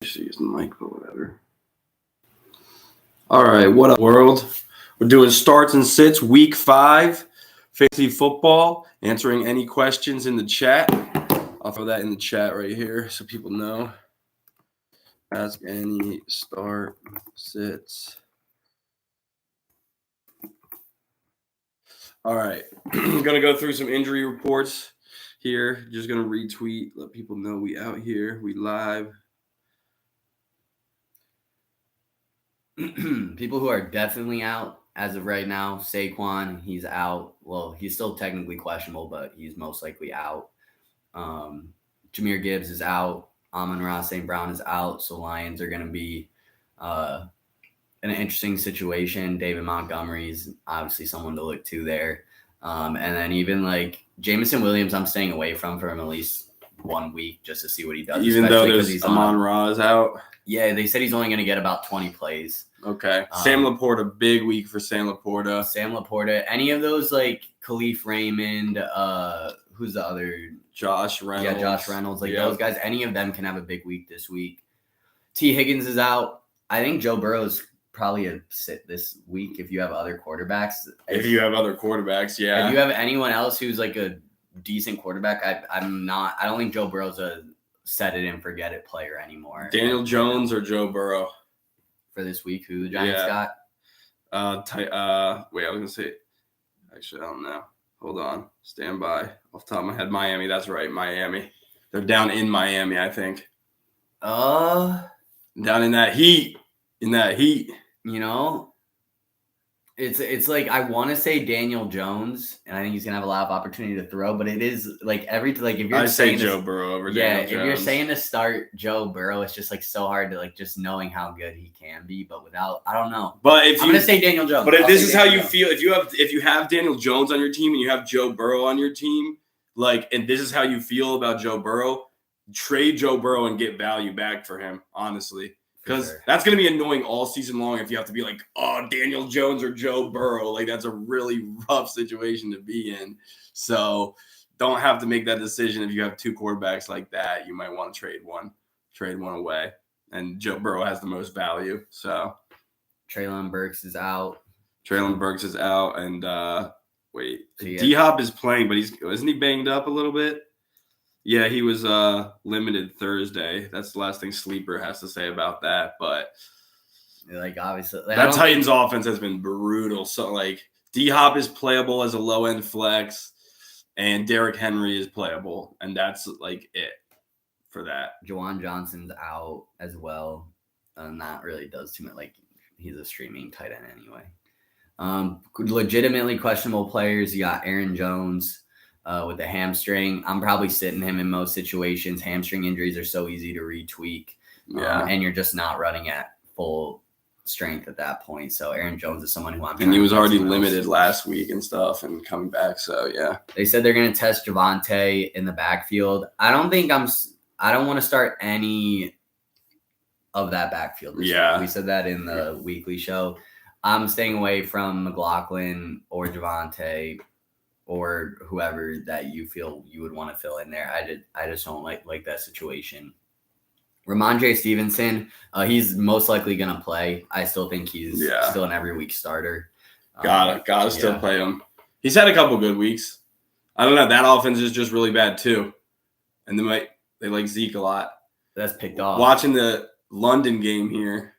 Using mic, but whatever. All right, what up, world? We're doing starts and sits, week 5, fantasy football. Answering any questions in the chat. I'll throw that in the chat right here so people know. Ask any start sits. All right, I'm gonna go through some injury reports here. Just gonna retweet, let people know we out here, we live. People who are definitely out as of right now, Saquon, he's out. Well, he's still technically questionable, but he's most likely out. Jahmyr Gibbs is out. Amon-Ra St. Brown is out. So Lions are going to be in an interesting situation. David Montgomery's obviously someone to look to there. And then even like Jameson Williams, I'm staying away from for him at least 1 week just to see what he does. Even though there's Amon-Ra is out? Yeah, they said he's only going to get about 20 plays. Okay. Sam Laporta, big week for Sam Laporta. Sam Laporta. Any of those like Khalif Raymond, who's the other? Josh Reynolds. Yeah, Josh Reynolds. Like those guys, any of them can have a big week this week. T. Higgins is out. I think Joe Burrow's probably a sit this week if you have other quarterbacks. If you have other quarterbacks, yeah. If you have anyone else who's like a decent quarterback, I don't think Joe Burrow's a set it and forget it player anymore. Daniel Jones or Joe Burrow? For this week, who the Giants got? Wait, I was going to say, actually, I don't know. Hold on. Stand by. Off the top of my head, Miami. That's right, Miami. They're down in Miami, I think. Down in that heat. You know, it's like I want to say Daniel Jones, and I think he's gonna have a lot of opportunity to throw. But it is like if you're I say Joe Burrow over Daniel Jones. If you're saying to start Joe Burrow, it's just like so hard to like just knowing how good he can be, but without I don't know. But if I'm gonna say Daniel Jones. But if this is how you feel, if you have Daniel Jones on your team and you have Joe Burrow on your team, and this is how you feel about Joe Burrow, trade Joe Burrow and get value back for him, honestly. Because that's going to be annoying all season long if you have to be like, oh, Daniel Jones or Joe Burrow. Like, that's a really rough situation to be in. So don't have to make that decision if you have 2 quarterbacks like that. You might want to trade one away. And Joe Burrow has the most value. So Treylon Burks is out. And D-Hop is playing, but isn't he banged up a little bit? Yeah, he was limited Thursday. That's the last thing Sleeper has to say about that. But like obviously, that Titans offense has been brutal. So like D-Hop is playable as a low end flex, and Derrick Henry is playable, and that's like it for that. Juwan Johnson's out as well, and that really does too much. Like he's a streaming tight end anyway. Legitimately questionable players. You got Aaron Jones. With the hamstring, I'm probably sitting him in most situations. Hamstring injuries are so easy to retweak. And you're just not running at full strength at that point. So Aaron Jones is someone who and he was already limited last week and stuff and coming back. So yeah, they said they're going to test Javonte in the backfield. I don't want to start any of that backfield. Week. We said that in the weekly show. I'm staying away from McLaughlin or Javonte or whoever that you feel you would want to fill in there. I just don't like that situation. Ramondre Stevenson, he's most likely going to play. I still think he's still an every week starter. Gotta still play him. He's had a couple good weeks. I don't know. That offense is just really bad too. And they like Zeke a lot. That's picked off. Watching the London game here.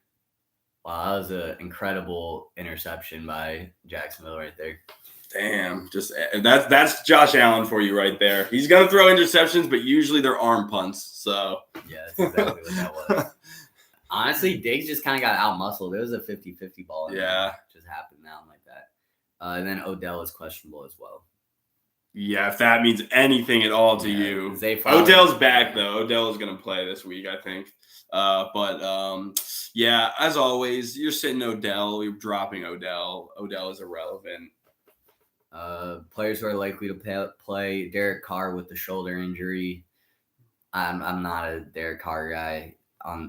Wow, that was an incredible interception by Jacksonville right there. Damn, just that's Josh Allen for you right there. He's gonna throw interceptions, but usually they're arm punts. So yeah, that's exactly what that was. Honestly, Diggs just kind of got out-muscled. It was a 50-50 ball. Yeah, just happened down like that. And then Odell is questionable as well. Yeah, if that means anything at all to you. Odell's back though. Odell is gonna play this week, I think. Yeah, as always, you're sitting Odell. You're dropping Odell. Odell is irrelevant. Players who are likely to play Derek Carr with the shoulder injury. I'm not a Derek Carr guy.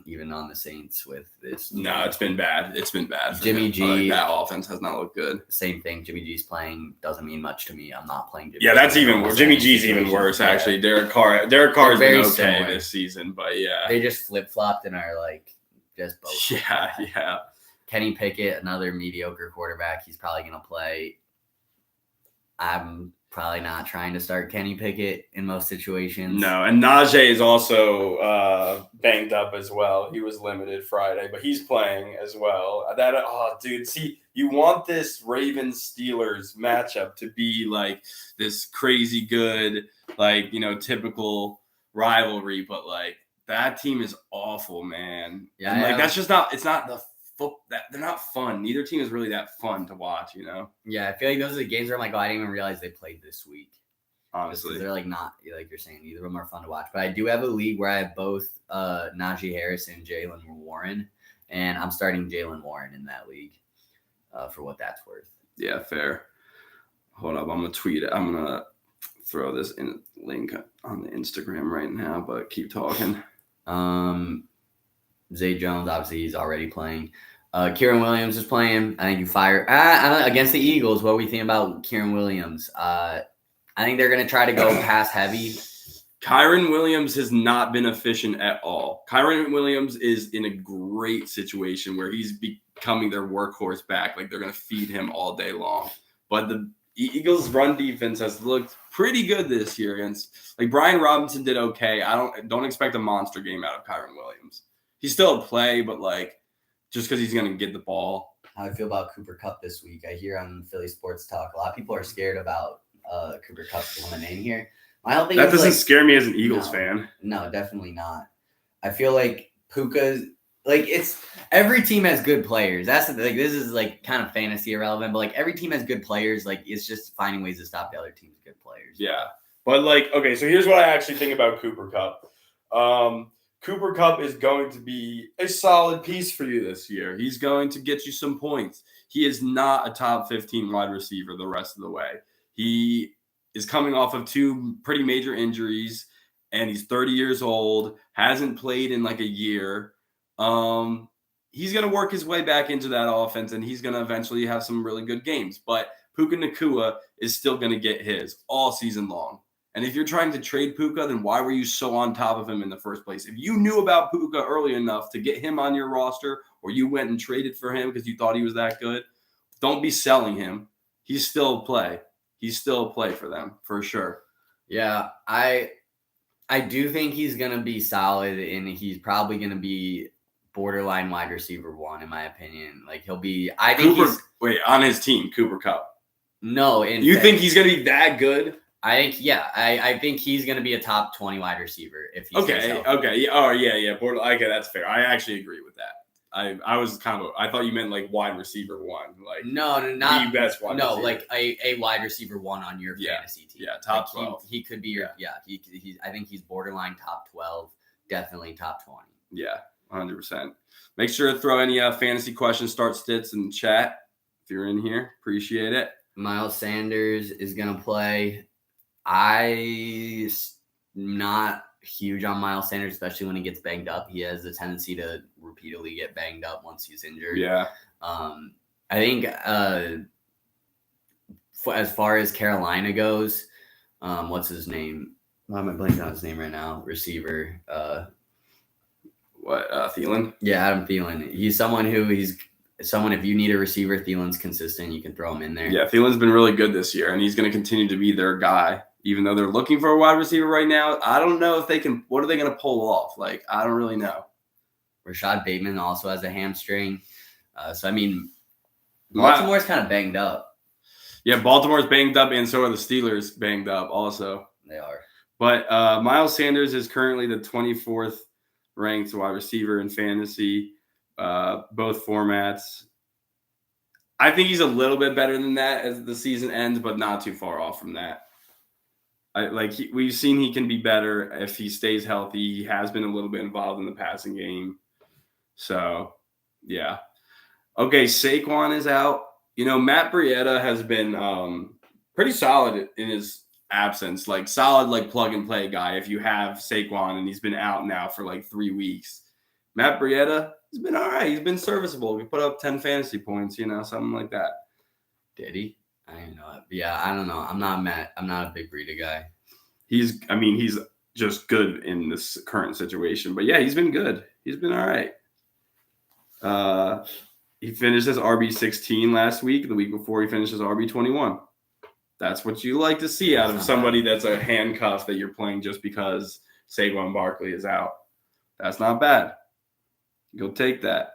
even on the Saints with this. No, it's been bad. It's been bad. For Jimmy him. G. That offense has not looked good. Same thing. Jimmy G's playing doesn't mean much to me. I'm not playing Jimmy. Yeah, that's even worse. Jimmy G's even worse, actually. Derek Carr's been okay similar this season, but yeah. They just flip-flopped and are like just both. Yeah. Kenny Pickett, another mediocre quarterback. He's probably going to play. I'm probably not trying to start Kenny Pickett in most situations. No, and Najee is also banged up as well. He was limited Friday, but he's playing as well. Dude, see, you want this Ravens-Steelers matchup to be like this crazy good, like, typical rivalry, but like that team is awful, man. Yeah, and, like that's just not. It's not the. They're not fun. Neither team is really that fun to watch, Yeah, I feel like those are the games where I'm like, I didn't even realize they played this week. Honestly, they're like not like you're saying. Neither of them are fun to watch. But I do have a league where I have both Najee Harris and Jaylen Warren, and I'm starting Jaylen Warren in that league for what that's worth. Yeah, fair. Hold up, I'm gonna tweet it. I'm gonna throw this link on the Instagram right now, but keep talking. Zay Jones, obviously, he's already playing. Kieran Williams is playing. I think you fire against the Eagles. What are we thinking about Kieran Williams? I think they're going to try to go pass heavy. Kyren Williams has not been efficient at all. Kyren Williams is in a great situation where he's becoming their workhorse back. Like, they're going to feed him all day long. But the Eagles' run defense has looked pretty good this year against, like, Brian Robinson did okay. I don't expect a monster game out of Kyren Williams. He's still a play, but like just because he's going to get the ball. How I feel about Cooper Kupp this week. I hear on Philly Sports Talk, a lot of people are scared about Cooper Kupp coming in here. My whole thing that doesn't scare me as an Eagles fan. No, definitely not. I feel like Puka's like it's every team has good players. That's the thing. This is like kind of fantasy irrelevant, but like every team has good players. Like it's just finding ways to stop the other team's good players. Yeah, but like okay, so here's what I actually think about Cooper Kupp. Cooper Kupp is going to be a solid piece for you this year. He's going to get you some points. He is not a top 15 wide receiver the rest of the way. He is coming off of 2 pretty major injuries, and he's 30 years old, hasn't played in like a year. He's going to work his way back into that offense, and he's going to eventually have some really good games. But Puka Nacua is still going to get his all season long. And if you're trying to trade Puka, then why were you so on top of him in the first place? If you knew about Puka early enough to get him on your roster, or you went and traded for him because you thought he was that good, don't be selling him. He's still a play. He's still a play for them, for sure. Yeah, I do think he's going to be solid, and he's probably going to be borderline wide receiver 1, in my opinion. Like, he'll be – I think on his team, Cooper Kupp. No. You think he's going to be that good? I think he's going to be a top 20 wide receiver if he's okay. Oh, yeah. Okay, that's fair. I actually agree with that. I was I thought you meant like wide receiver 1. Like no, not the best wide receiver. like a wide receiver 1 on your fantasy team. Yeah, top like 12. He could be your he I think he's borderline top 12, definitely top 20. Yeah, 100%. Make sure to throw any fantasy questions, start stits in the chat if you're in here. Appreciate it. Miles Sanders is going to play. I'm not huge on Miles Sanders, especially when he gets banged up. He has a tendency to repeatedly get banged up once he's injured. Yeah. I think as far as Carolina goes, what's his name? Why am I blanking on his name right now? Receiver. Thielen? Yeah, Adam Thielen. He's someone if you need a receiver, Thielen's consistent. You can throw him in there. Yeah, Thielen's been really good this year, and he's going to continue to be their guy. Even though they're looking for a wide receiver right now, I don't know if they can – what are they going to pull off? Like, I don't really know. Rashad Bateman also has a hamstring. Baltimore's kind of banged up. Yeah, Baltimore's banged up, and so are the Steelers banged up also. They are. But Miles Sanders is currently the 24th ranked wide receiver in fantasy, both formats. I think he's a little bit better than that as the season ends, but not too far off from that. We've seen he can be better if he stays healthy. He has been a little bit involved in the passing game. So, yeah. Okay, Saquon is out. Matt Breida has been pretty solid in his absence. Like, solid, like, plug-and-play guy if you have Saquon, and he's been out now for, like, 3 weeks. Matt Breida, he's been all right. He's been serviceable. He put up 10 fantasy points, something like that. Did he? I didn't know that. Yeah, I don't know. I'm not a big Breida guy. He's just good in this current situation. But yeah, he's been good. He's been all right. He finished as RB16 last week. The week before, he finished as RB21. That's what you like to see out of somebody that's a handcuff that you're playing just because Saquon Barkley is out. That's not bad. Go take that.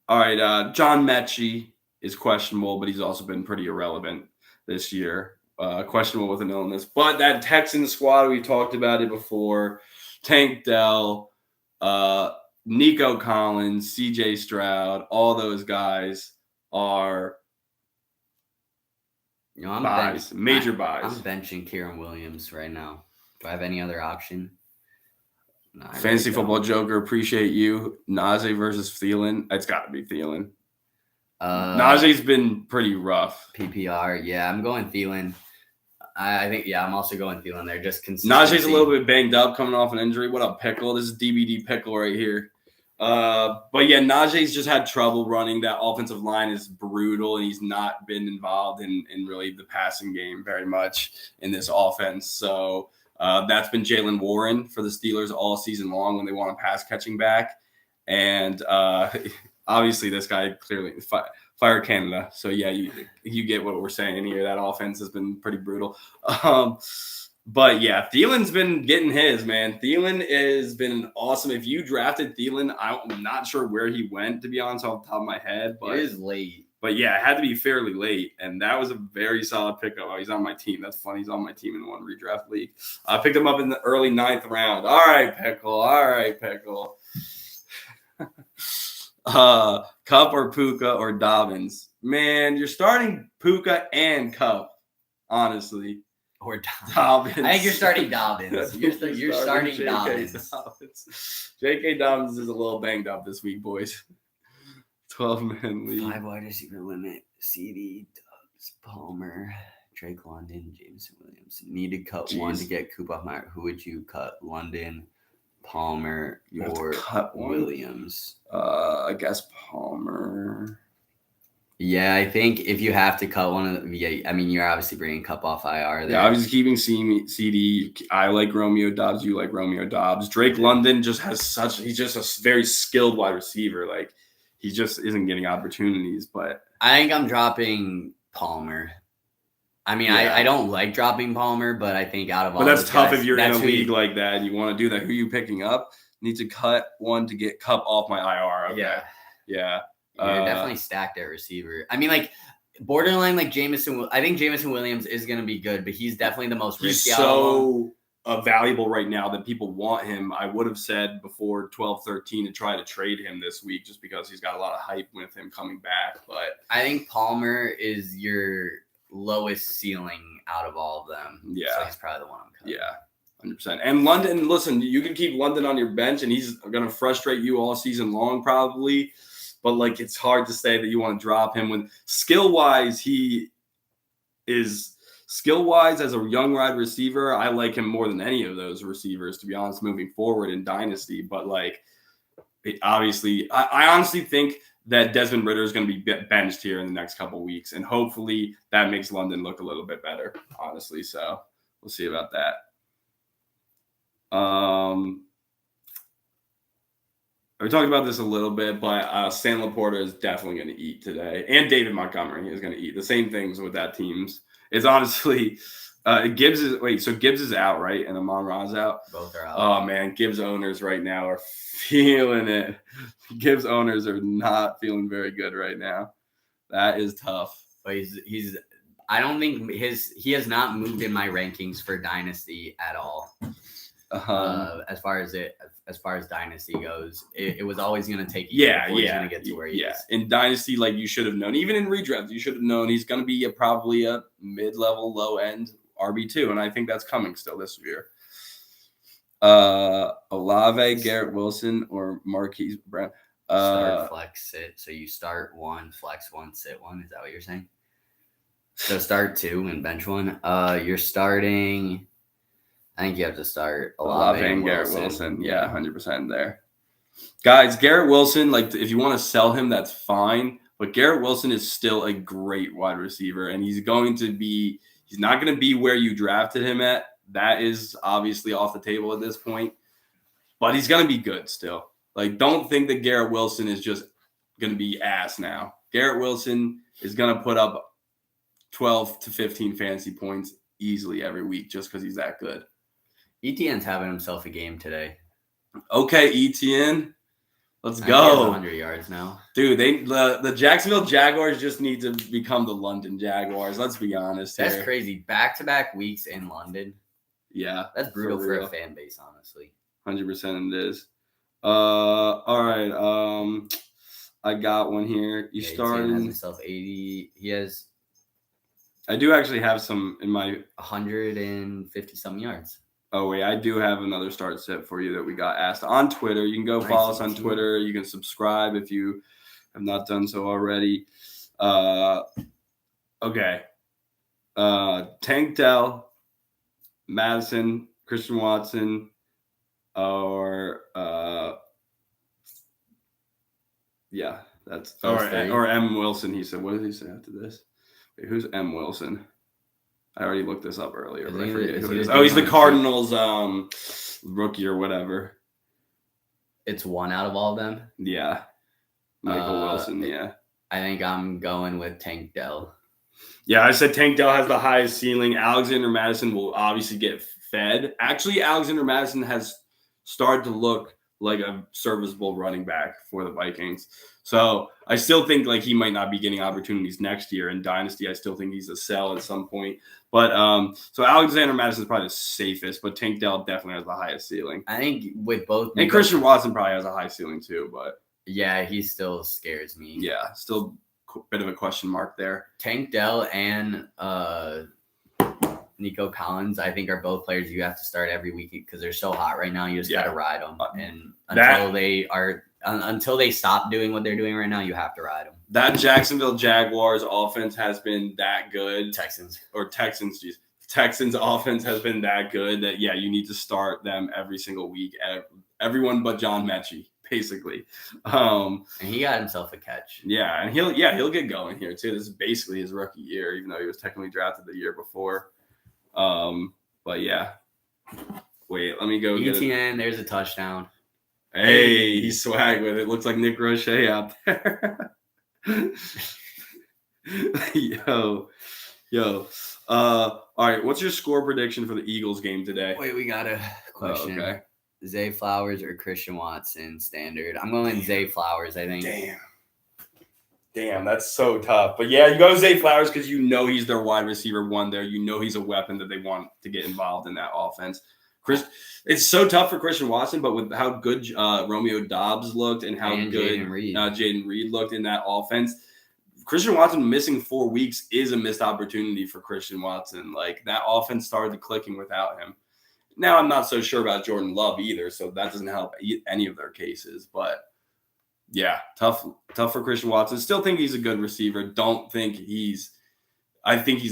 All right, John Mechie is questionable, but he's also been pretty irrelevant this year. Questionable with an illness. But that Texans squad, we talked about it before. Tank Dell, Nico Collins, CJ Stroud, all those guys are major buys. I'm benching Kieran Williams right now. Do I have any other option? No, Fantasy Football Joker, appreciate you. Najee versus Thielen. It's got to be Thielen. Najee's been pretty rough. PPR, yeah, I'm going Thielen. I think, I'm also going Thielen there. Just consistency. Najee's a little bit banged up coming off an injury. What up, Pickle? This is DBD Pickle right here. But yeah, Najee's just had trouble running. That offensive line is brutal, and he's not been involved in really the passing game very much in this offense. So that's been Jaylen Warren for the Steelers all season long when they want a pass catching back. And obviously this guy clearly fire Canada. So yeah, you get what we're saying here. That offense has been pretty brutal. But yeah, Thielen's been getting his, man. Thielen has been awesome. If you drafted Thielen, I'm not sure where he went, to be honest, off the top of my head. But it is late. But yeah, it had to be fairly late, and that was a very solid pickup. Oh, he's on my team. That's funny. He's on my team in one redraft league. I picked him up in the early 9th round. All right, Pickle. Cup or Puka or Dobbins? Man, you're starting Puka and Cup, honestly. Or Dobbins. I think you're starting Dobbins. You're starting Dobbins. J.K. Dobbins is a little banged up this week, boys. 12-man league. 5 wide receiver limit. CD, Dubs, Palmer, Drake London, Jameson Williams. Need to cut one to get Coop off my. Who would you cut? London, Palmer, or Williams? I guess Palmer. Yeah, I think if you have to cut one of them, you're obviously bringing Cup off IR there. Yeah, obviously keeping CD. I like Romeo Dobbs. You like Romeo Dobbs. Drake London he's just a very skilled wide receiver. Like, he just isn't getting opportunities, but I think I'm dropping Palmer. I don't like dropping Palmer, but I think out of all, but that's tough if you're in a league like that and you want to do that. Who are you picking up? Need to cut one to get Cup off my IR. Okay. Yeah. You're definitely stacked at receiver. Borderline like Jameson. I think Jameson Williams is going to be good, but he's definitely the most risky. He's so valuable right now that people want him. I would have said before 12-13 to try to trade him this week just because he's got a lot of hype with him coming back. But I think Palmer is your lowest ceiling out of all of them. Yeah. So he's probably the one I'm cutting. Yeah. 100%. And London, listen, you can keep London on your bench and he's going to frustrate you all season long probably. But, like, it's hard to say that you want to drop him when skill-wise as a young wide receiver. I like him more than any of those receivers, to be honest, moving forward in Dynasty. But, like, I honestly think that Desmond Ridder is going to be benched here in the next couple of weeks. And hopefully that makes London look a little bit better, honestly. So we'll see about that. We talked about this a little bit, but Stan Laporta is definitely going to eat today. And David Montgomery is going to eat. The same things with that teams. It's honestly Gibbs is out, right? And Amon-Ra's out? Both are out. Oh, man. Gibbs owners right now are feeling it. Gibbs owners are not feeling very good right now. That is tough. But he's I don't think he has not moved in my rankings for Dynasty at all. As far as Dynasty goes, it was always going to take you. He's going to get to where he is. In Dynasty, like, you should have known. Even in redraft, you should have known he's going to be probably a mid-level, low-end RB2, and I think that's coming still this year. Olave, Garrett Wilson, or Marquise Brown. Start, flex, sit. So you start one, flex one, sit one. Is that what you're saying? So start 2 and bench 1. You're starting. I think you have to start Olave and Garrett Wilson. Yeah, 100% there. Guys, Garrett Wilson, like if you want to sell him, that's fine. But Garrett Wilson is still a great wide receiver, and he's not going to be where you drafted him at. That is obviously off the table at this point. But he's going to be good still. Like, don't think that Garrett Wilson is just going to be ass now. Garrett Wilson is going to put up 12 to 15 fantasy points easily every week just because he's that good. ETN's having himself a game today. Okay, ETN. Let's go. He has 100 yards now. Dude, the Jacksonville Jaguars just need to become the London Jaguars. Let's be honest. That's here. crazy. Back-to-back weeks in London. Yeah. That's brutal for a fan base, honestly. 100% it is. All right. I got one here. You started. Has himself 80. He has. I do actually have some in my 150 something yards. Oh wait, I do have another start set for you that we got asked on Twitter. You can go follow us on Twitter. You can subscribe if you have not done so already. Okay. Tank Dell, Madison, Christian Watson, or that's or M. Wilson. He said, what did he say after this? Wait, who's M. Wilson? I already looked this up earlier, but I forget who it is. Oh, he's the Cardinals rookie or whatever. It's one out of all of them? Yeah. Michael Wilson, yeah. I think I'm going with Tank Dell. Yeah, I said Tank Dell has the highest ceiling. Alexander Madison will obviously get fed. Actually, Alexander Madison has started to look like a serviceable running back for the Vikings. So I still think like he might not be getting opportunities next year in Dynasty. I still think he's a sell at some point. But so Alexander Madison is probably the safest, but Tank Dell definitely has the highest ceiling. I think with both. And Christian Watson probably has a high ceiling too, but. Yeah, he still scares me. Yeah, still a bit of a question mark there. Tank Dell and Nico Collins, I think, are both players you have to start every week because they're so hot right now. You just got to ride them. And until they stop doing what they're doing right now, you have to ride them. That Jacksonville Jaguars offense has been that good. Texans offense has been that good that, yeah, you need to start them every single week. Everyone but John Mechie, basically. And he got himself a catch. Yeah, and he'll get going here too. This is basically his rookie year, even though he was technically drafted the year before. But yeah. Wait, let me go get ETN, there's a touchdown. Hey, he's swag with it. Looks like Nick Roche out there. Yo. All right, what's your score prediction for the Eagles game today? Wait, we got a question. Oh, okay. Zay Flowers or Christian Watson standard? I'm going Zay Flowers, I think. Damn, that's so tough. But yeah, you go Zay Flowers because you know he's their wide receiver one there. You know he's a weapon that they want to get involved in that offense. It's so tough for Christian Watson, but with how good Romeo Doubs looked and how good Jaden Reed looked in that offense, Christian Watson missing 4 weeks is a missed opportunity for Christian Watson. Like, that offense started clicking without him. Now, I'm not so sure about Jordan Love either, so that doesn't help any of their cases. But, yeah, tough for Christian Watson. Still think he's a good receiver. I think he's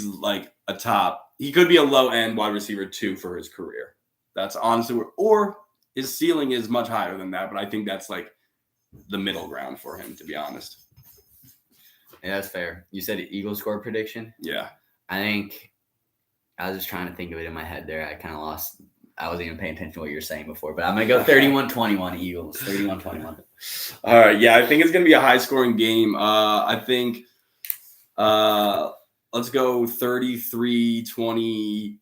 like a top. He could be a low-end wide receiver, too, for his career. That's honestly or his ceiling is much higher than that, but I think that's like the middle ground for him, to be honest. Yeah, that's fair. You said Eagles score prediction? Yeah. I think I was just trying to think of it in my head there. I kind of lost. I wasn't even paying attention to what you were saying before, but I'm going to go 31-21 Eagles. 31-21. All right. Yeah, I think it's going to be a high-scoring game. I think let's go 33-27.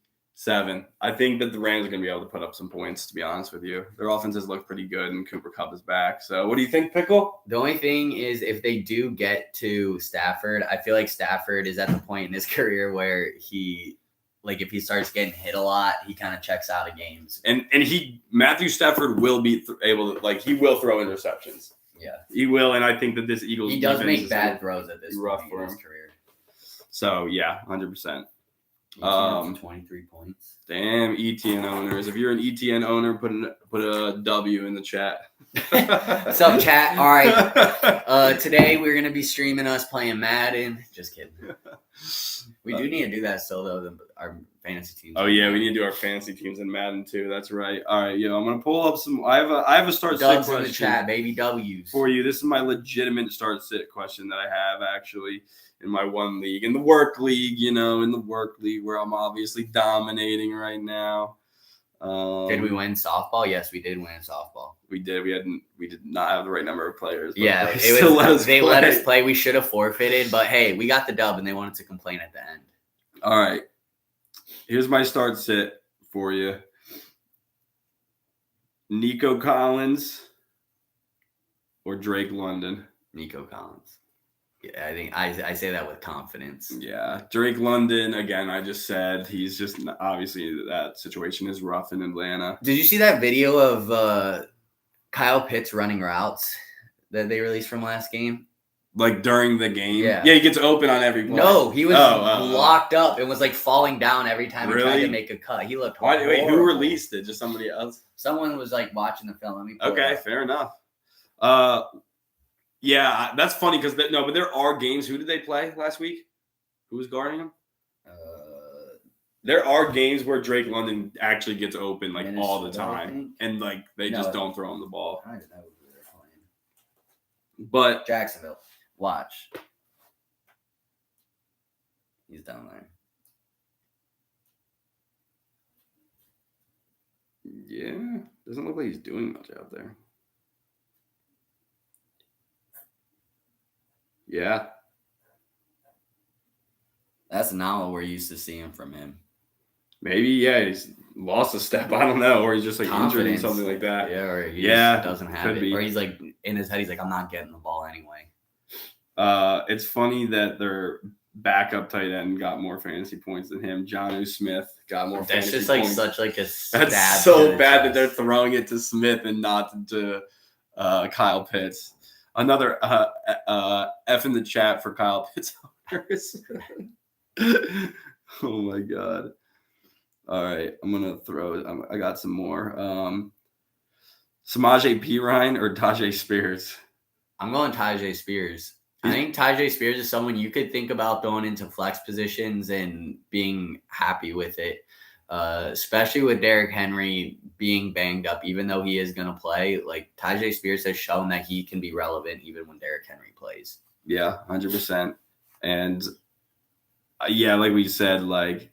I think that the Rams are going to be able to put up some points, to be honest with you. Their offenses look pretty good, and Cooper Kupp is back. So what do you think, Pickle? The only thing is if they do get to Stafford, I feel like Stafford is at the point in his career where if he starts getting hit a lot, he kind of checks out of games. And Matthew Stafford will be able to, he will throw interceptions. Yeah. He will, and I think that this Eagles he does make bad throws at this point in his career. So, yeah, 100%. 23 points. Damn, ETN owners. If you're an ETN owner, put a W in the chat. What's up, chat? All right. Today we're gonna be streaming us playing Madden. Just kidding. We do need to do that still, though. Our fantasy teams. Oh yeah, we need to do our fantasy teams in Madden too. That's right. All right, I'm gonna pull up some. I have a start sit Dubs question in the chat, baby. W's for you. This is my legitimate start sit question that I have actually in my one league, in the work league. In the work league where I'm obviously dominating right now. Did we win softball? Yes, we did win softball. We did. We did not have the right number of players. Yeah, they let us play. We should have forfeited, but hey, we got the dub, and they wanted to complain at the end. All right. Here's my start sit for you. Nico Collins or Drake London? Nico Collins. Yeah, I think I say that with confidence. Yeah. Drake London, again, I just said he's just obviously that situation is rough in Atlanta. Did you see that video of Kyle Pitts running routes that they released from last game? Like during the game? Yeah, he gets open on every play. No, he was locked up and was like falling down every time he tried to make a cut. He looked horrible. Wait, who released it? Just somebody else? Someone was like watching the film. Okay, fair enough. Yeah, that's funny because but there are games. Who did they play last week? Who was guarding him? There are games where Drake London actually gets open like all the time, and like they just don't throw him the ball. I don't know who they're playing. But Jacksonville, watch. He's down there. Yeah, doesn't look like he's doing much out there. Yeah. That's not what we're used to seeing from him. Maybe, he's lost a step. I don't know. Or he's just like injured or something like that. Yeah, or he just doesn't have it. Or he's like in his head, he's like, I'm not getting the ball anyway. It's funny that their backup tight end got more fantasy points than him. Jonnu Smith got more fantasy points. That's just like such like a stab. That's so bad that they're throwing it to Smith and not to Kyle Pitts. Another F in the chat for Kyle Pitts owners. Oh my god! All right, I'm gonna throw. I got some more. Samaje Perine or Tajay Spears? I'm going Tajay Spears. I think Tajay Spears is someone you could think about throwing into flex positions and being happy with it. Especially with Derrick Henry being banged up, even though he is going to play, like Tajay Spears has shown that he can be relevant even when Derrick Henry plays. Yeah, 100%. And like we said, like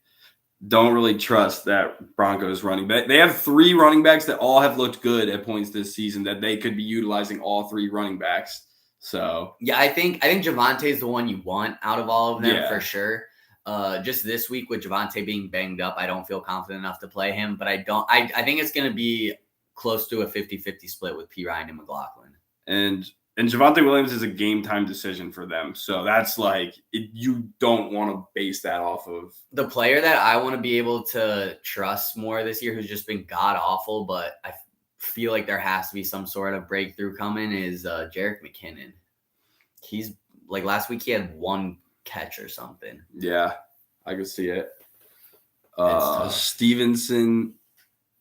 don't really trust that Broncos running back. They have 3 running backs that all have looked good at points this season that they could be utilizing all 3 running backs. So yeah, I think Javonte is the one you want out of all of them for sure. Just this week with Javonte being banged up, I don't feel confident enough to play him, but I think it's going to be close to a 50-50 split with Perine and McLaughlin. And Javonte Williams is a game time decision for them. So that's like, you don't want to base that off of. The player that I want to be able to trust more this year, who's just been god awful, but I feel like there has to be some sort of breakthrough coming, is Jerick McKinnon. He's like last week he had 1 catch or something. Yeah, I could see it. Stevenson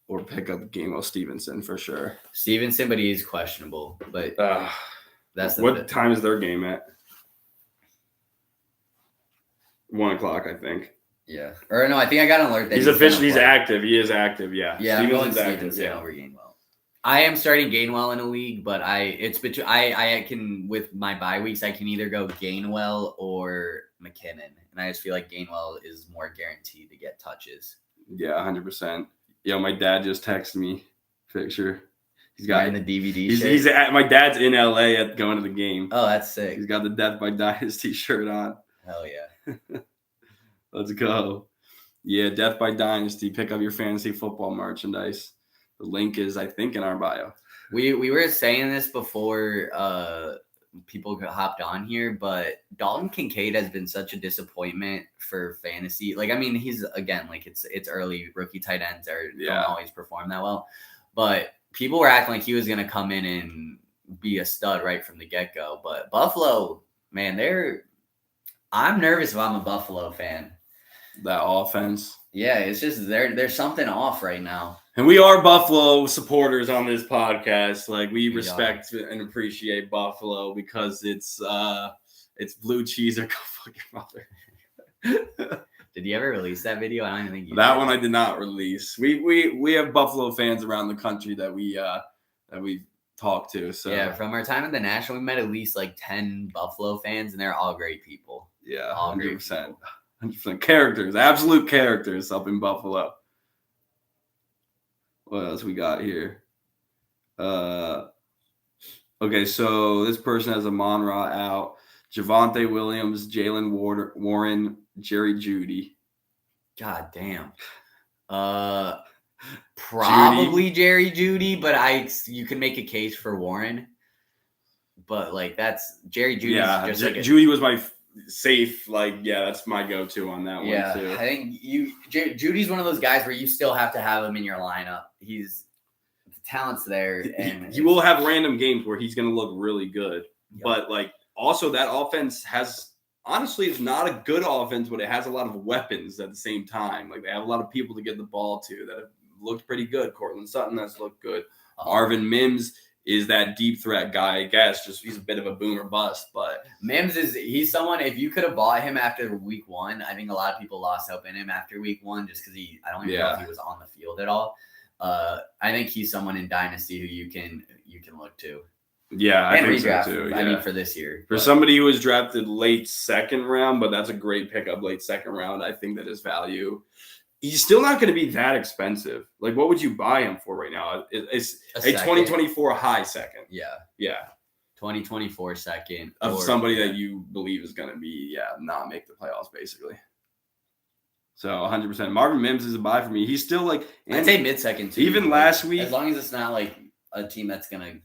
or pick up Gameo Stevenson for sure. Stevenson, but he's questionable. But that's what time is their game at? 1 o'clock, I think. Yeah, or no, I think I got an alert that he's officially active. He is active. Yeah, Stevenson's active. Yeah, over Gainwell. I am starting Gainwell in a league, but I can with my bye weeks I can either go Gainwell or McKinnon, and I just feel like Gainwell is more guaranteed to get touches. Yeah, 100%. Yo, my dad just texted me picture. He's got in the DVD. He's at my dad's in LA at going to the game. Oh, that's sick. He's got the Death by Dynasty shirt on. Hell yeah. Let's go. Yeah, Death by Dynasty. Pick up your fantasy football merchandise. The link is, I think, in our bio. We were saying this before people hopped on here, but Dalton Kincaid has been such a disappointment for fantasy. Like, I mean, he's again like it's early. Rookie tight ends don't always perform that well, but people were acting like he was gonna come in and be a stud right from the get go. But Buffalo, man, I'm nervous if I'm a Buffalo fan. That offense. Yeah, it's just there's something off right now. And we are Buffalo supporters on this podcast. Like, we respect and appreciate Buffalo because it's blue cheese or go fuck your mother. Did you ever release that video? I don't even think you that did. one I did not release. We have Buffalo fans around the country that we talk to. So yeah, from our time at the National, we met at least like 10 Buffalo fans, and they're all great people. Yeah, all 100%. 100% characters, absolute characters up in Buffalo. What else we got here? Okay, so this person has a Monra out. Javonte Williams, Jalen Warren, Jerry Jeudy. God damn. Probably Jerry Jeudy, but you can make a case for Warren. But like that's Jerry Jeudy. Yeah, just Jeudy was my safe. Like, yeah, that's my go-to on that one too. I think Judy's one of those guys where you still have to have him in your lineup. The talent's there, and he will have random games where he's going to look really good. Yep. But like, also that offense honestly, it's not a good offense, but it has a lot of weapons at the same time. Like, they have a lot of people to get the ball to that have looked pretty good. Cortland Sutton has looked good. Marvin Mims is that deep threat guy, I guess. Just he's a bit of a boom or bust. But Mims he's someone, if you could have bought him after week 1, I think a lot of people lost hope in him after week 1 just because I don't even know if he was on the field at all. I think he's someone in Dynasty who you can look to. Yeah, I think redraft, so too. Yeah. I mean, for this year. For somebody who was drafted late second round, but that's a great pickup late second round. I think that his value, he's still not going to be that expensive. Like, what would you buy him for right now? It's a 2024 high second. Yeah. 2024 second. Of somebody that you believe is going to be, not make the playoffs, basically. So 100%. Marvin Mims is a buy for me. He's still like, I'd say mid-second too. Even last week. As long as it's not like a team that's going to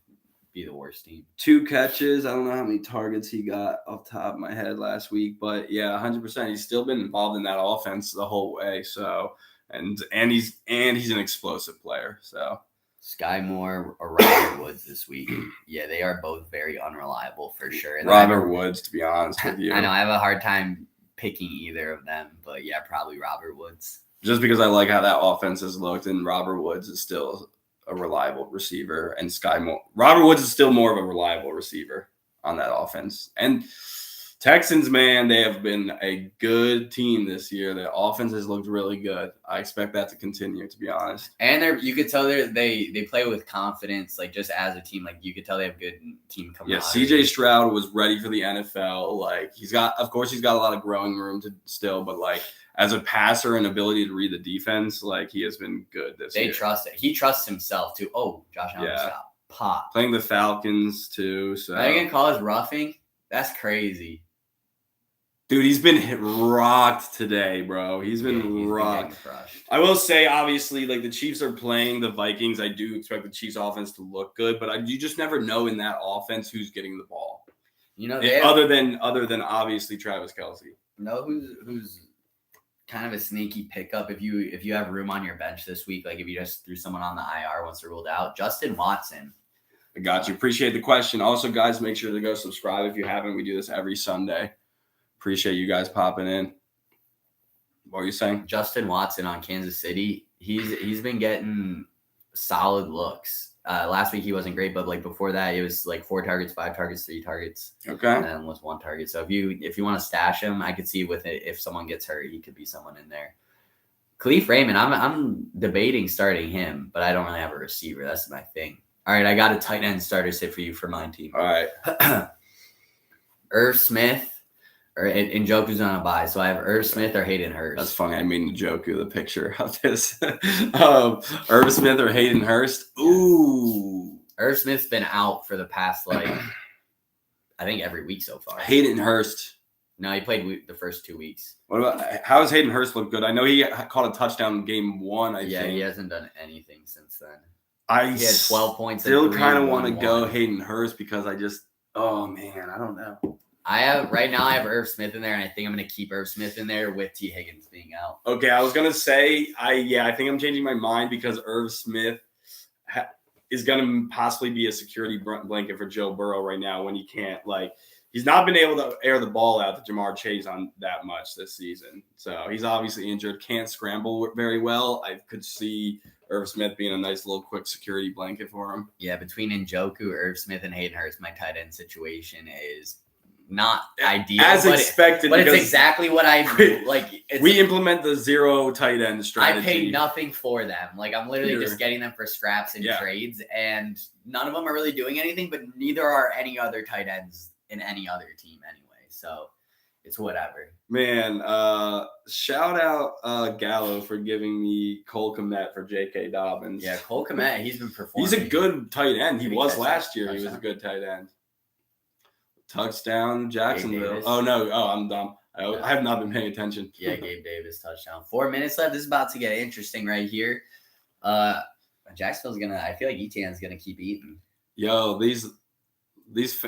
be the worst team. 2 catches. I don't know how many targets he got off the top of my head last week, but 100%. He's still been involved in that offense the whole way. So, and he's an explosive player. So, Sky Moore or Robert Woods this week. Yeah, they are both very unreliable for sure. And Robert Woods, to be honest with you. I know I have a hard time picking either of them, but probably Robert Woods. Just because I like how that offense has looked, and Robert Woods is still a reliable receiver, and Robert Woods is still more of a reliable receiver on that offense. And Texans, man, they have been a good team this year. Their offense has looked really good. I expect that to continue, to be honest. And you could tell they play with confidence, like just as a team. Like you could tell they have good team camaraderie. Yeah, CJ Stroud was ready for the NFL. Like he's got a lot of growing room to still, but like as a passer and ability to read the defense, like he has been good this year. They trust it. He trusts himself too. Oh, Josh Allen just got popped. Playing the Falcons too. So are they gonna call us roughing? That's crazy. Dude, he's been rocked today, bro. He's been rocked. I will say, obviously, like the Chiefs are playing the Vikings. I do expect the Chiefs offense to look good, but you just never know in that offense who's getting the ball. You know, other than obviously Travis Kelce. You know who's kind of a sneaky pickup if you have room on your bench this week, like if you just threw someone on the IR once they're ruled out, Justin Watson. I got you. Appreciate the question. Also, guys, make sure to go subscribe if you haven't. We do this every Sunday. Appreciate you guys popping in. What were you saying? Justin Watson on Kansas City. He's been getting solid looks. Last week he wasn't great, but like before that, it was like 4 targets, 5 targets, 3 targets. Okay. And then was 1 target. So if you want to stash him, I could see with it if someone gets hurt, he could be someone in there. Khalif Raymond, I'm debating starting him, but I don't really have a receiver. That's my thing. All right, I got a tight end starter sit for you for my team. All right. Irv Smith. Or Njoku's on a bye, so I have Irv Smith or Hayden Hurst. That's funny. I made Njoku the picture of this. Irv Smith or Hayden Hurst. Ooh. Irv Smith's been out for the past, I think every week so far. Hayden Hurst. No, he played the first 2 weeks. What about how has Hayden Hurst looked good? I know he caught a touchdown in game 1. I think. He hasn't done anything since then. He had 12 points. Still kind of want to go Hayden Hurst because I don't know. I have Irv Smith in there, and I think I'm going to keep Irv Smith in there with T. Higgins being out. Okay, I was going to say, I think I'm changing my mind because Irv Smith is going to possibly be a security blanket for Joe Burrow right now when he can't, he's not been able to air the ball out to Jamar Chase on that much this season. So he's obviously injured, can't scramble very well. I could see Irv Smith being a nice little quick security blanket for him. Yeah, between Njoku, Irv Smith, and Hayden Hurst, my tight end situation is not ideal. As expected. But it's exactly what I like. We implement the 0 tight end strategy. I pay nothing for them. Like, I'm literally just getting them for scraps and trades, and none of them are really doing anything, but neither are any other tight ends in any other team anyway. So it's whatever. Man, shout out Gallo for giving me Cole Kmet for J.K. Dobbins. Yeah, Cole Kmet, he's been performing. He's a good tight end. He was last year. He was a good tight end. Touchdown, Jacksonville. Oh, no. Oh, I'm dumb. I have not been paying attention. Yeah, Gabe Davis touchdown. 4 minutes left. This is about to get interesting right here. Jacksonville's going to – I feel like Etienne's going to keep eating. Yo, these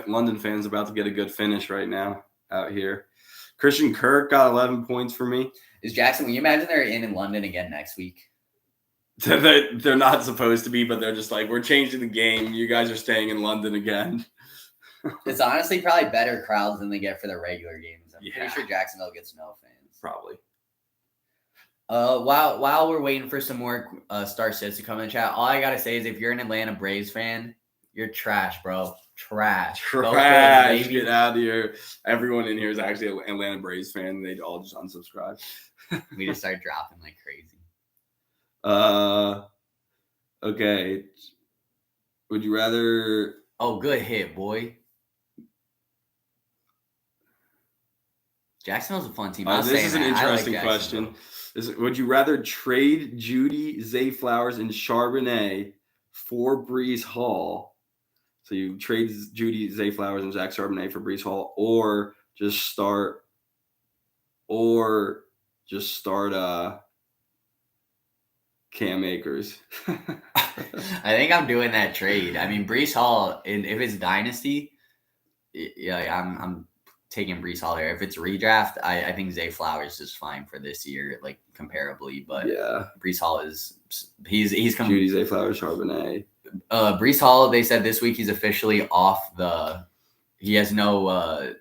London fans about to get a good finish right now out here. Christian Kirk got 11 points for me. Is Jackson – can you imagine they're in London again next week? They're not supposed to be, but they're just like, we're changing the game. You guys are staying in London again. It's honestly probably better crowds than they get for their regular games. I'm pretty sure Jacksonville gets no fans. Probably. While we're waiting for some more star sits to come in the chat, all I gotta say is if you're an Atlanta Braves fan, you're trash, bro. Trash. Get out of here. Everyone in here is actually an Atlanta Braves fan. They all just unsubscribe. We just start dropping like crazy. Okay. Would you rather? Oh, good hit, boy. Jacksonville's a fun team. This is an interesting question. Would you rather trade Judy, Zay Flowers, and Charbonnet for Breece Hall? So you trade Judy, Zay Flowers, and Zach Charbonnet for Breece Hall, or just start Cam Akers. I think I'm doing that trade. I mean, Breece Hall, if it's Dynasty, I'm taking Breece Hall here. If it's redraft, I think Zay Flowers is fine for this year, like comparably. But Breece Hall he's coming. Judy, Zay Flowers, Charbonnet. Breece Hall, they said this week he's officially off he has no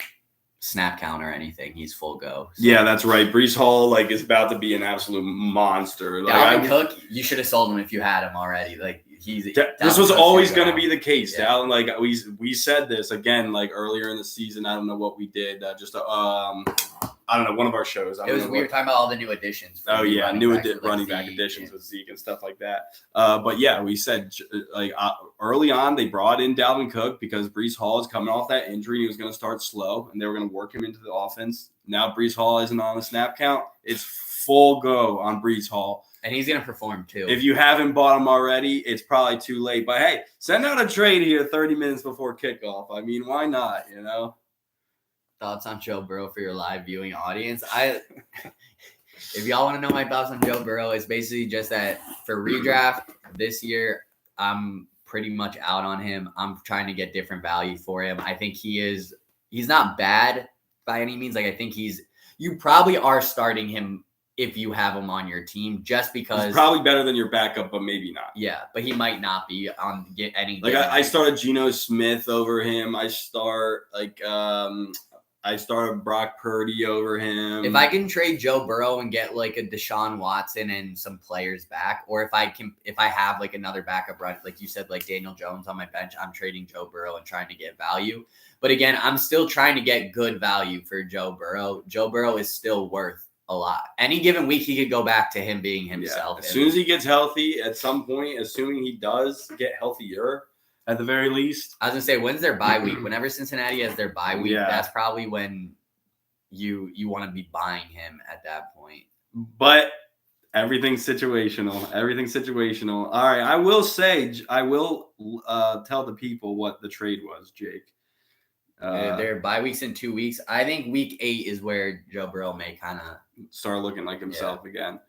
snap count or anything. He's full go. So. Yeah, that's right. Breece Hall is about to be an absolute monster. Dalvin Cook, you should have sold him if you had him already. Like this was always going to be the case. Yeah. Dalvin, we said this again earlier in the season. I don't know what we did. I don't know, one of our shows. We were talking about all the new additions. Oh yeah, running back additions with Zeke and stuff like that. But yeah, we said early on they brought in Dalvin Cook because Breece Hall is coming off that injury. He was going to start slow, and they were going to work him into the offense. Now Breece Hall isn't on the snap count. It's full go on Breece Hall. And he's going to perform too. If you haven't bought him already, it's probably too late. But hey, send out a trade here 30 minutes before kickoff. I mean, why not, Thoughts on Joe Burrow for your live viewing audience? If y'all want to know my thoughts on Joe Burrow, it's basically just that for redraft this year, I'm pretty much out on him. I'm trying to get different value for him. I think he's not bad by any means. I think you probably are starting him if you have him on your team, just because he's probably better than your backup, but maybe not. Yeah, but he might not be on any. I started Geno Smith over him. I started Brock Purdy over him. If I can trade Joe Burrow and get a Deshaun Watson and some players back, or if I have another backup run, like you said, Daniel Jones on my bench, I'm trading Joe Burrow and trying to get value. But again, I'm still trying to get good value for Joe Burrow. Joe Burrow is still worth a lot. Any given week, he could go back to him being himself. Yeah. As soon as he gets healthy, at some point, assuming he does get healthier, at the very least. I was gonna say, when's their bye week? Whenever Cincinnati has their bye week, that's probably when you want to be buying him at that point. But everything's situational. All right, I will tell the people what the trade was, Jake. Their bye weeks in 2 weeks. I think week 8 is where Joe Burrow may kind of start looking like himself again.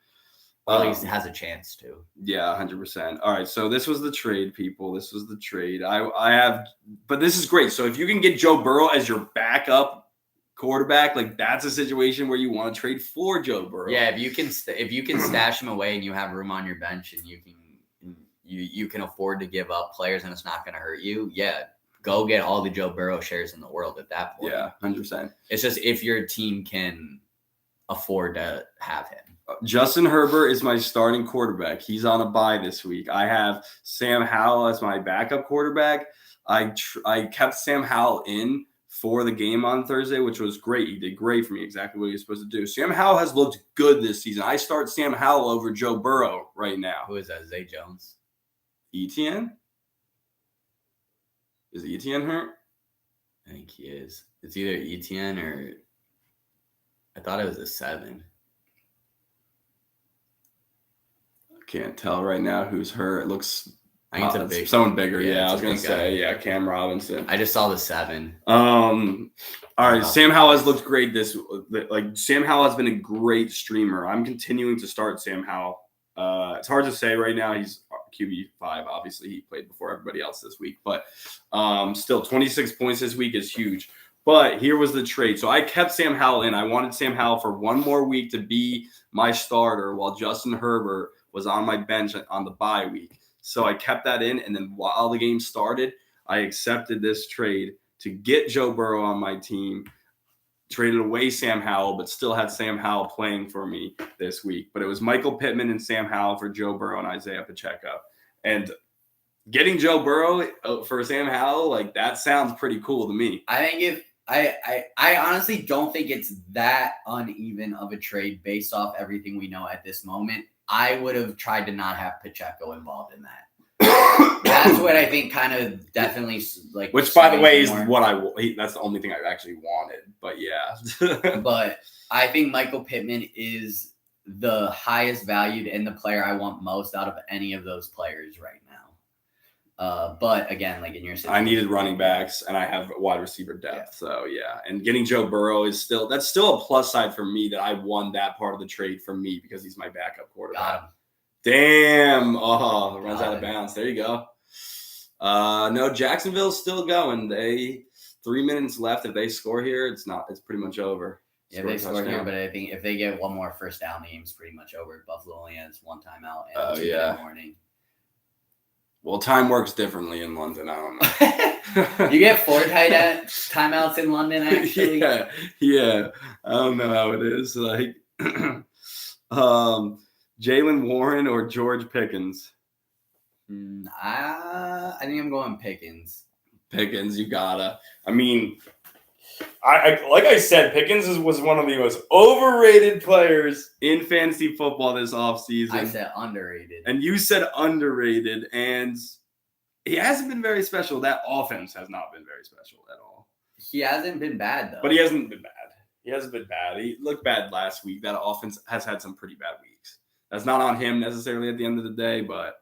Well, at least has a chance to. Yeah, 100%. All right, so this was the trade, people. This was the trade. But this is great. So if you can get Joe Burrow as your backup quarterback, that's a situation where you want to trade for Joe Burrow. Yeah, if you can stash him away and you have room on your bench and you can afford to give up players and it's not going to hurt you. Yeah, go get all the Joe Burrow shares in the world at that point. Yeah, 100%. It's just if your team can afford to have him. Justin Herbert is my starting quarterback. He's on a bye this week. I have Sam Howell as my backup quarterback. I kept Sam Howell in for the game on Thursday, which was great. He did great for me, exactly what he was supposed to do. Sam Howell has looked good this season. I start Sam Howell over Joe Burrow right now. Who is that? Zay Jones? Etienne? Is Etienne hurt? I think he is. It's either Etienne or I thought it was a 7. Can't tell right now who's hurt. It looks I think it's a big someone bigger. Yeah, I was gonna say Cam Robinson. I just saw the 7. All right, Sam Howell has looked great Sam Howell has been a great streamer. I'm continuing to start Sam Howell. It's hard to say right now. He's QB5. Obviously, he played before everybody else this week, but still 26 points this week is huge. But here was the trade. So I kept Sam Howell in. I wanted Sam Howell for one more week to be my starter while Justin Herbert was on my bench on the bye week. So I kept that in, and then while the game started, I accepted this trade to get Joe Burrow on my team, traded away Sam Howell, but still had Sam Howell playing for me this week. But it was Michael Pittman and Sam Howell for Joe Burrow and Isaiah Pacheco. And getting Joe Burrow for Sam Howell, like, that sounds pretty cool to me. I think I honestly don't think it's that uneven of a trade based off everything we know at this moment. I would have tried to not have Pacheco involved in that. That's what I think kind of definitely like. Which, by the way, is what that's the only thing I actually wanted. But yeah. But I think Michael Pittman is the highest valued and the player I want most out of any of those players right now. But again, like in your situation, I needed running backs and I have wide receiver depth. Yeah. So yeah. And getting Joe Burrow is that's still a plus side for me that I won that part of the trade for me because he's my backup quarterback. Got him. Damn. Oh, it runs out of bounds. There you go. No, Jacksonville's still going. 3 minutes left. If they score here, it's pretty much over. Yeah, they score here, but I think if they get one more first down, the game's pretty much over. Buffalo only has one timeout and 2 in the morning. Well, time works differently in London. I don't know. You get 4 timeouts in London, actually. Yeah. I don't know how it is. Like, Jalen Warren or George Pickens? I think I'm going Pickens. Pickens, you gotta. I mean, I like I said, Pickens was one of the most overrated players in fantasy football this offseason. I said underrated. And you said underrated, and he hasn't been very special. That offense has not been very special at all. He hasn't been bad, though. But he hasn't been bad. He looked bad last week. That offense has had some pretty bad weeks. That's not on him necessarily at the end of the day, but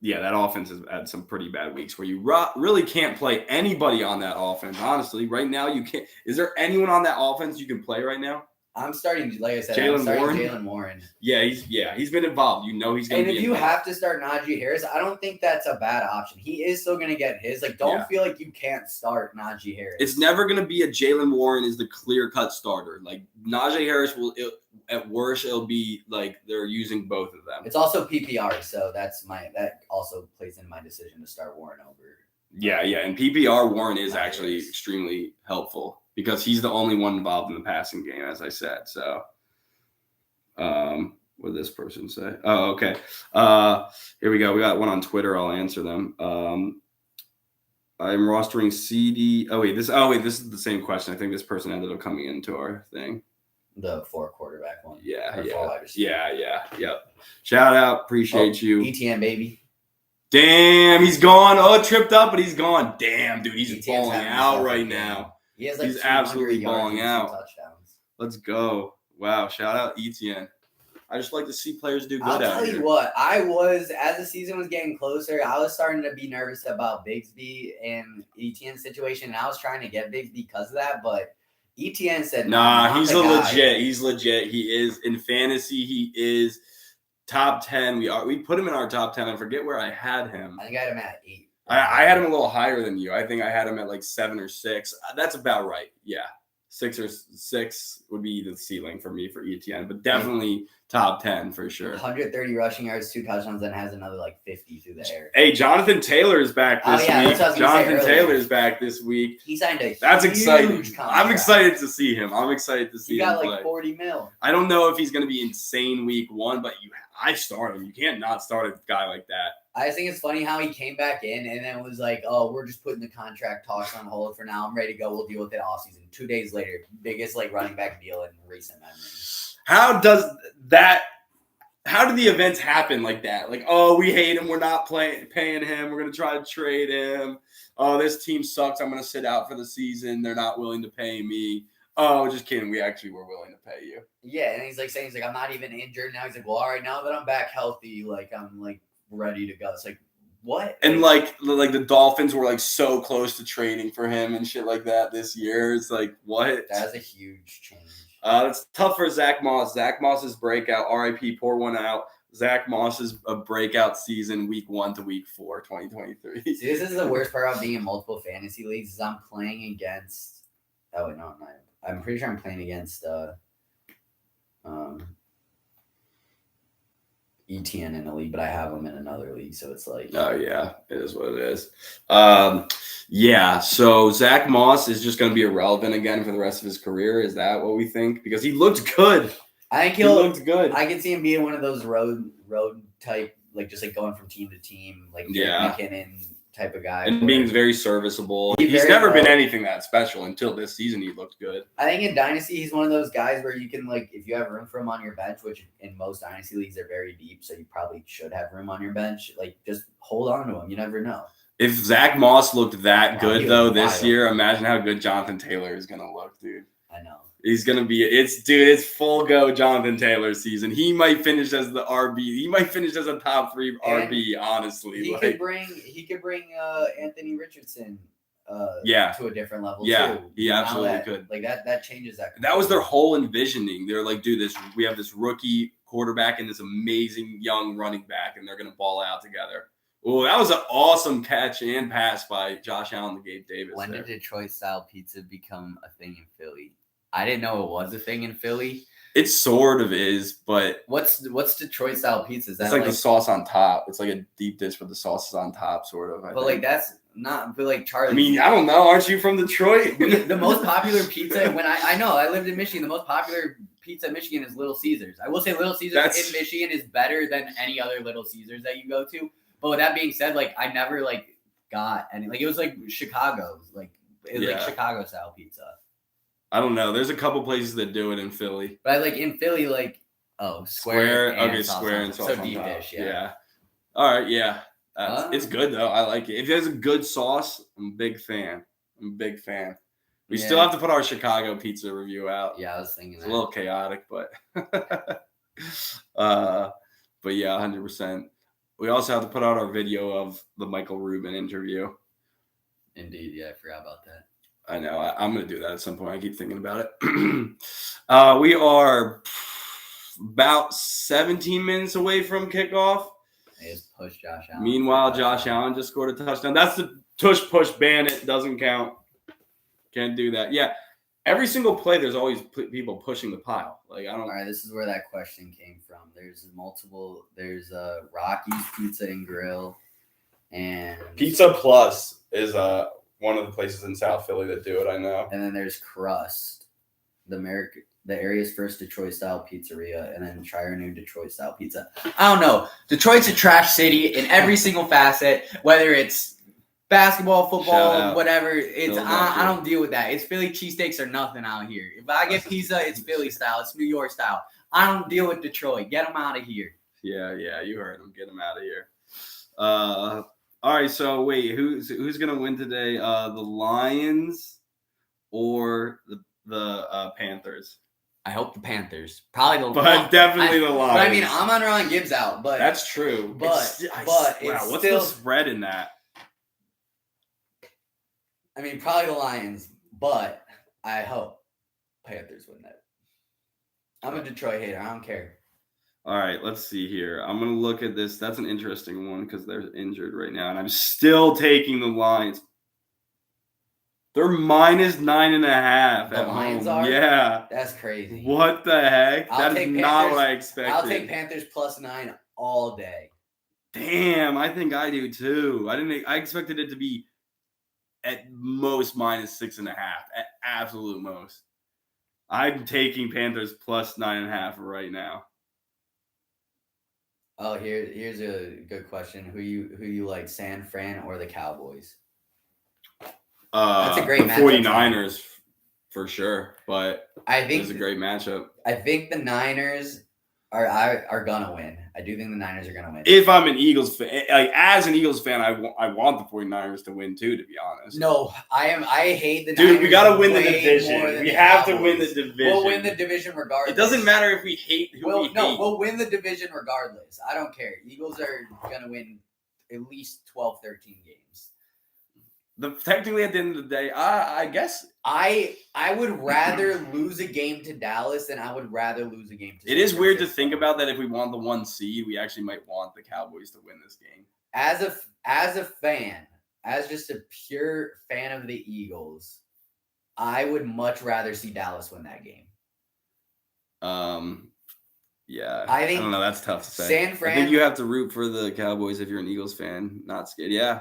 yeah, that offense has had some pretty bad weeks where you really can't play anybody on that offense. Honestly, right now you can't. Is there anyone on that offense you can play right now? I'm starting, like I said, Jalen Warren. Yeah, he's been involved. You know he's going to be involved. And if you have to start Najee Harris, I don't think that's a bad option. He is still going to get his. Like, don't feel like you can't start Najee Harris. It's never going to be a Jalen Warren is the clear-cut starter. Like, Najee Harris at worst, it'll be like they're using both of them. It's also PPR, so that also plays in my decision to start Warren over. Yeah. And PPR, Warren is actually extremely helpful because he's the only one involved in the passing game, as I said. So, what did this person say? Oh, okay. Here we go. We got one on Twitter. I'll answer them. I'm rostering CD. Oh wait, this is the same question. I think this person ended up coming into our thing. The 4 quarterback one. Yeah. Shout out. Appreciate you. ETN, baby. Damn, he's gone. Oh, it tripped up, but he's gone. Damn, dude, he's balling out right now. He's absolutely balling out. Touchdowns. Let's go. Wow, shout out ETN. I just like to see players do good out here. I'll tell you what, as the season was getting closer, I was starting to be nervous about Bigsby and ETN's situation, and I was trying to get Bigsby because of that, but ETN said, nah, he's legit. He's legit. He is in fantasy. He is top 10. We put him in our top 10. I forget where I had him. I think I had him at 8. I had him a little higher than you. I think I had him at like 7 or 6. That's about right. Yeah, 6 would be the ceiling for me for ETN, but definitely top 10 for sure. 130 rushing yards, 2 touchdowns, then has another like 50 through the air. Hey, Jonathan Taylor is back this week. Jonathan Taylor is back this week. He signed a That's huge exciting. Contract. I'm excited to see him. He got like 40 mil. I don't know if he's going to be insane week 1, but I start him. You can't not start a guy like that. I just think it's funny how he came back in and then was like, "Oh, we're just putting the contract talks on hold for now. I'm ready to go. We'll deal with it off season." 2 days later, biggest like running back deal in recent memory. How do the events happen like that? Like, oh, we hate him. We're not paying him. We're going to try to trade him. Oh, this team sucks. I'm going to sit out for the season. They're not willing to pay me. Oh, just kidding. We actually were willing to pay you. Yeah, and he's like saying, I'm not even injured now. He's like, well, all right, now that I'm back healthy, like I'm like ready to go. It's like, what? And like the Dolphins were like so close to trading for him and shit like that this year. It's like, what? That's a huge change. It's tough for Zach Moss. Zach Moss's breakout, RIP, pour one out. Zach Moss's breakout season, week 1 to week 4, 2023. See, this is the worst part about being in multiple fantasy leagues is I'm playing against. Oh wait, no, I'm not. I'm pretty sure I'm playing against ETN in a league, but I have him in another league, so it's like. Oh yeah, it is what it is. Yeah. So Zach Moss is just going to be irrelevant again for the rest of his career. Is that what we think? Because he looked good. I think he looked good. I can see him being one of those road type, like just like going from team to team, like McKinnon type of guy, and being very serviceable. He's never been anything that special until this season. He looked good. I think in Dynasty, he's one of those guys where you can like, if you have room for him on your bench, which in most Dynasty leagues are very deep, so you probably should have room on your bench. Like, just hold on to him. You never know. If Zach Moss looked that good though this year, imagine how good Jonathan Taylor is gonna look, dude. I know. He's gonna be it's full go Jonathan Taylor season. He might finish as the RB. He might finish as a top 3 RB, honestly. He could bring Anthony Richardson to a different level too. He absolutely could. Like that changes that. That was their whole envisioning. They're like, dude, we have this rookie quarterback and this amazing young running back, and they're gonna ball out together. Oh, that was an awesome catch and pass by Josh Allen to Gabe Davis. When did Detroit-style pizza become a thing in Philly? I didn't know it was a thing in Philly. It sort of is, but what's Detroit-style pizza? Is that it's like the sauce on top. It's like a deep dish with the sauces on top, sort of. But like that's not. But like Charlie. I mean, I don't know. Aren't you from Detroit? The most popular pizza when I know I lived in Michigan. The most popular pizza in Michigan is Little Caesars. I will say Little Caesars in Michigan is better than any other Little Caesars that you go to. But with that being said, like I never like got any. Like it was like Chicago's, like Chicago style pizza. I don't know. There's a couple places that do it in Philly. But like in Philly, like square and sauce so on deep top. Dish, yeah. All right, yeah. It's good though. I like it. If there's a good sauce, I'm a big fan. We still have to put our Chicago pizza review out. Yeah, I was thinking it's a little chaotic, but yeah, 100%. We also have to put out our video of the Michael Rubin interview. Indeed, yeah, I forgot about that. I know. I'm going to do that at some point. I keep thinking about it. We are about 17 minutes away from kickoff. They just push Josh Allen. Meanwhile, Josh Allen just scored a touchdown. That's the push ban. It doesn't count. Can't do that. Yeah. Every single play, there's always people pushing the pile. Like I don't. All right, this is where that question came from. There's multiple. There's Rocky's Pizza and Grill, and Pizza Plus is one of the places in South Philly that do it. I know. And then there's Crust, the area's first Detroit style pizzeria, and then try our new Detroit style pizza. I don't know. Detroit's a trash city in every single facet, whether it's basketball, football, whatever. It's I don't deal with that. It's Philly cheesesteaks or nothing out here. If I get pizza, it's Philly style. It's New York style. I don't deal with Detroit. Get them out of here. Yeah, you heard him. Get them out of here. All right, so wait, who's gonna win today? The Lions or the Panthers? I hope the Panthers. Probably the Lions. But definitely the Lions. But I mean, Amon-Ra Gibbs out, but that's true. But what's the spread in that? I mean, probably the Lions, but I hope Panthers win that. I'm a Detroit hater. I don't care. All right, let's see here. I'm going to look at this. That's an interesting one because they're injured right now, and I'm still taking the Lions. They're minus 9.5 The at Lions home. are? Yeah. That's crazy. What the heck? I'll That is take not what Panthers- I expected. I'll take Panthers +9 all day. Damn, I think I do too. I expected it to be at most minus 6.5. At absolute most. I'm taking Panthers +9.5 right now. Oh, here's a good question. Who you like, San Fran or the Cowboys? That's a great matchup. 49ers for sure, but I think it's a great matchup. I think the Niners are gonna win. I do think the Niners are gonna win. If I'm an Eagles fan, like as an Eagles fan, I want the 49ers to win too, to be honest. No, I hate the Dude, Niners. we gotta win the way division. more than We the have to Cowboys. win the division. We'll win the division regardless. It doesn't matter if we hate who we hate. We'll win the division regardless. I don't care. Eagles are gonna win at least 12, 13 games. Technically, at the end of the day, I guess I would rather lose a game to Dallas than I would rather lose a game to it is weird to think about that if we want the 1 seed, we actually might want the Cowboys to win this game. As a fan, as just a pure fan of the Eagles, I would much rather see Dallas win that game. Yeah. I think I don't know. That's tough to say. San Fran. I think you have to root for the Cowboys if you're an Eagles fan. Not scared. Yeah.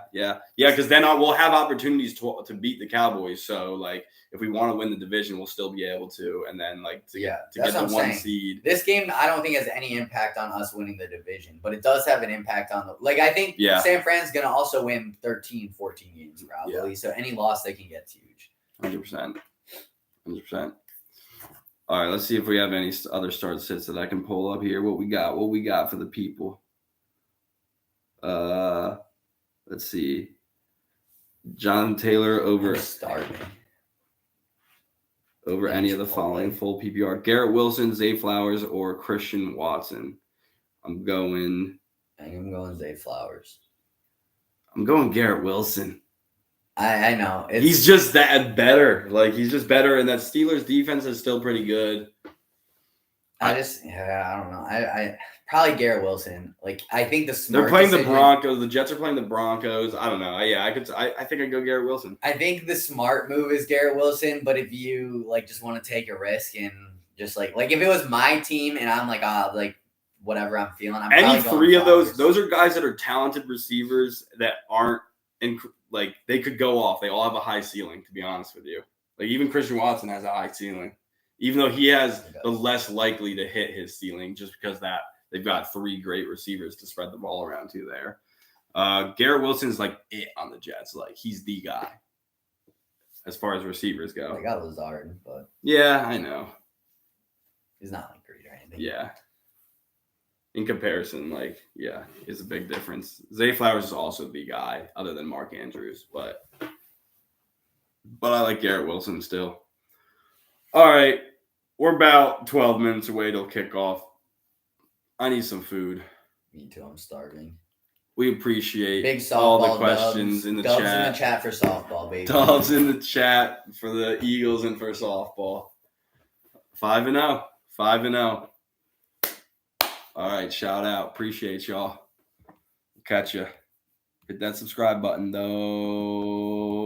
Because then we'll have opportunities to beat the Cowboys. So like, if we want to win the division, we'll still be able to. And then like to get the 1 seed. This game, I don't think has any impact on us winning the division, but it does have an impact on I think San Fran's gonna also win 13, 14 games probably. Yeah. So any loss they can get is huge. 100%. All right, let's see if we have any other start sits that I can pull up here. What we got for the people? Let's see. John Taylor over any of the following full PPR: Garrett Wilson, Zay Flowers, or Christian Watson. I think I'm going Zay Flowers. I'm going Garrett Wilson. I know. He's just that better. Like, he's just better, and that Steelers defense is still pretty good. I don't know. I probably Garrett Wilson. Like, I think they're playing the Broncos. The Jets are playing the Broncos. I don't know. Yeah, I think I'd go Garrett Wilson. I think the smart move is Garrett Wilson, but if you just want to take a risk and just like if it was my team and I'm whatever I'm feeling, I'm any three of those are guys that are talented receivers that aren't they could go off. They all have a high ceiling, to be honest with you. Like, even Christian Watson has a high ceiling, even though he has the less likely to hit his ceiling just because that they've got 3 great receivers to spread the ball around to there. Garrett Wilson's it on the Jets. Like, he's the guy as far as receivers go. They got Lazard, but yeah, I know. He's not great or anything. Yeah. In comparison, it's a big difference. Zay Flowers is also the guy, other than Mark Andrews, but I like Garrett Wilson still. All right, we're about 12 minutes away till kickoff. I need some food. Me too. I'm starving. We appreciate big softball, all the questions in the chat. Dubs in the chat for softball, baby. Dubs in the chat for the Eagles and for softball. 5-0. 5-0. All right, shout out. Appreciate y'all. Catch ya. Hit that subscribe button, though.